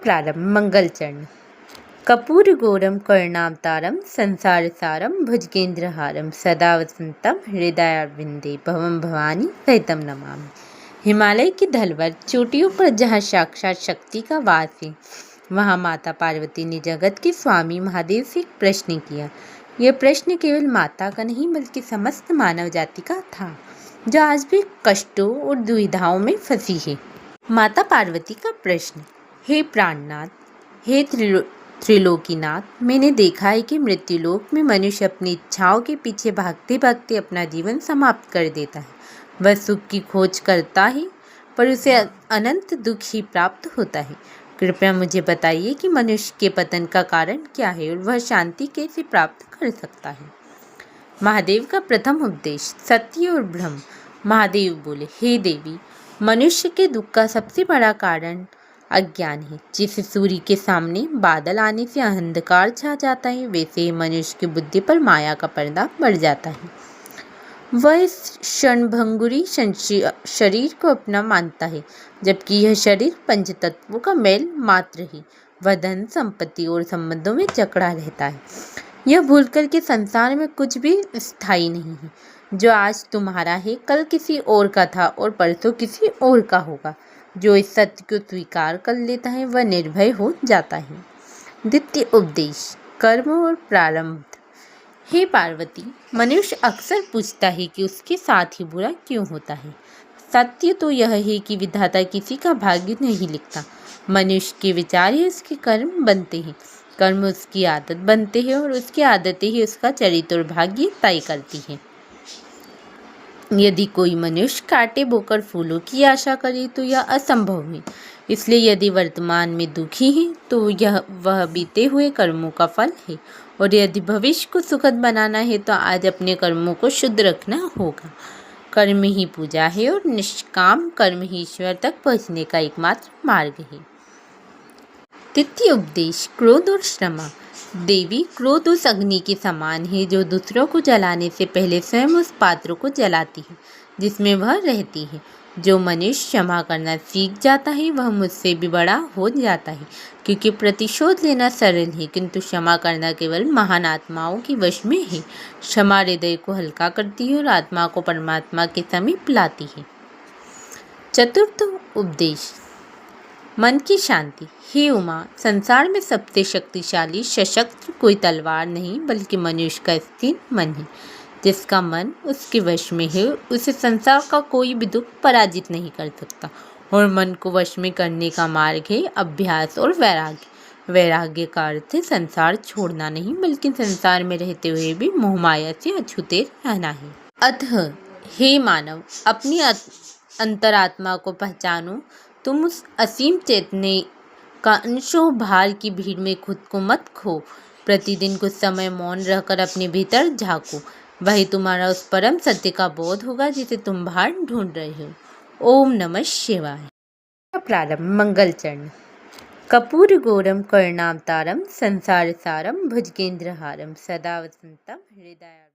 प्रारंभ मंगल चरण। कर्पूर गौरम करुणावतारम संसार सारम भुजगेंद्रहारम सदा वसंतम हृदयारविंदे भवम भवानी सहितम नमामि। हिमालय की ढलवर चोटियों पर जहाँ साक्षात शक्ति का वास है, वहाँ माता पार्वती ने जगत के स्वामी महादेव से एक प्रश्न किया। यह प्रश्न केवल माता का नहीं बल्कि समस्त मानव जाति का था, जो आज भी कष्टों और दुविधाओं में फंसी है। माता पार्वती का प्रश्न। हे प्राणनाथ, हे त्रिलोकीनाथ, मैंने देखा है कि मृत्युलोक में मनुष्य अपनी इच्छाओं के पीछे भागते भागते अपना जीवन समाप्त कर देता है। वह सुख की खोज करता है, पर उसे अनंत दुख ही प्राप्त होता है। कृपया मुझे बताइए कि मनुष्य के पतन का कारण क्या है और वह शांति कैसे प्राप्त कर सकता है। महादेव का प्रथम उपदेश, सत्य और भ्रम। महादेव बोले, हे देवी, मनुष्य के दुख का सबसे बड़ा कारण अज्ञान है। जिसे सूर्य के सामने बादल आने से अंधकार छा जाता है, वैसे ही मनुष्य की बुद्धि पर माया का पर्दा बढ़ जाता है। वह इस क्षणभंगुरी शरीर को अपना मानता है, जबकि यह शरीर पंचतत्वों का मेल मात्र है। वह धन संपत्ति और संबंधों में जकड़ा रहता है, यह भूलकर के संसार में कुछ भी स्थायी नहीं है। जो आज तुम्हारा है कल किसी और का था और परसों किसी और का होगा। जो इस सत्य को स्वीकार कर लेता है वह निर्भय हो जाता है। द्वितीय उपदेश, कर्म और प्रारब्ध। हे पार्वती, मनुष्य अक्सर पूछता है कि उसके साथ ही बुरा क्यों होता है। सत्य तो यह है कि विधाता किसी का भाग्य नहीं लिखता। मनुष्य के विचार ही उसके कर्म बनते हैं, कर्म उसकी आदत बनते हैं और उसकी आदतें ही उसका चरित्र और भाग्य तय करती हैं। यदि कोई मनुष्य कांटे बोकर फूलों की आशा करे तो यह असंभव है। इसलिए यदि वर्तमान में दुखी है तो वह बीते हुए कर्मों का फल है, और यदि भविष्य को सुखद बनाना है तो आज अपने कर्मों को शुद्ध रखना होगा। कर्म ही पूजा है और निष्काम कर्म ही ईश्वर तक पहुँचने का एकमात्र मार्ग है। तृतीय उपदेश, क्रोध और क्षमा। देवी, क्रोध उस अग्नि के समान है जो दूसरों को जलाने से पहले स्वयं उस पात्र को जलाती है जिसमें वह रहती है। जो मनुष्य क्षमा करना सीख जाता है वह मुझसे भी बड़ा हो जाता है, क्योंकि प्रतिशोध लेना सरल है किंतु क्षमा करना केवल महान आत्माओं के वश में है। क्षमा हृदय को हल्का करती है और आत्मा को परमात्मा के समीप लाती है। चतुर्थ उपदेश, मन की शांति। हे उमा, संसार में सबसे शक्तिशाली सशस्त्र कोई तलवार नहीं बल्कि मनुष्य का स्थिर मन है। जिसका मन उसके वश में है उसे संसार का कोई भी दुख पराजित नहीं कर सकता। और मन को वश में करने का मार्ग है अभ्यास और वैराग्य। वैराग्य का अर्थ है संसार छोड़ना नहीं बल्कि संसार में रहते हुए भी मोहमाया से अछूते रहना है। अतः हे मानव, अपनी अंतरात्मा को पहचानो। तुम उस असीम चैतन्य का अंश हो। भार की भीड़ में खुद को मत खो। प्रतिदिन कुछ समय मौन रहकर अपने भीतर झांको। वही तुम्हारा उस परम सत्य का बोध होगा जिसे तुम बाहर ढूंढ रहे हो। ओम नमः शिवाय। प्रारंभ मंगल चरण। कर्पूर गौरम करुणावतारम संसार सारम भुजगेंद्रहारम सदा वसंतम हृदय